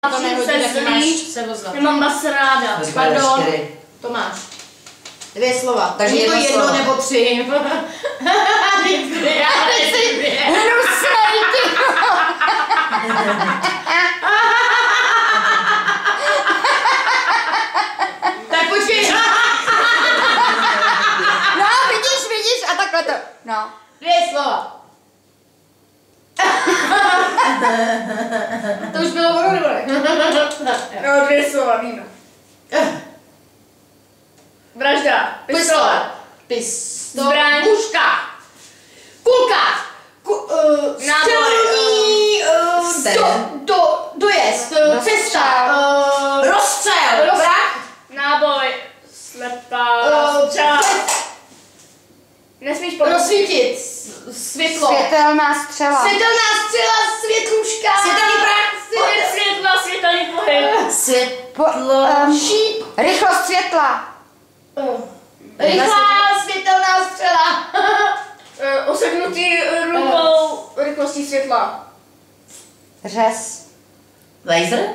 To nehodí, taky máš se ozvat. Nemám vás ráda. Pardon, Tomáš. 2 slova. Takže je to jedno nebo 3. Tak počkej. No, vidíš a takhle to. No. 2 slova. To už bylo ono nebo ne? No, 2 slova, víme. Vražda. Pistole. Zbraň. Puška. Kulka. Střelní. Dojezd. Cesta. Rozstřel. Vrah. Náboj. Slepá. Střela. Nesmíš pomoct. Rozsvítit. Světlo. Světelná střela. Světelná střela. Světluška. Světelný prach. Světla, světelný pohyb. Světlo. Šíp. Rychlost světla. Rychlá světelná střela. Oseknutý rukou rychlostí světla. Řez. Laser.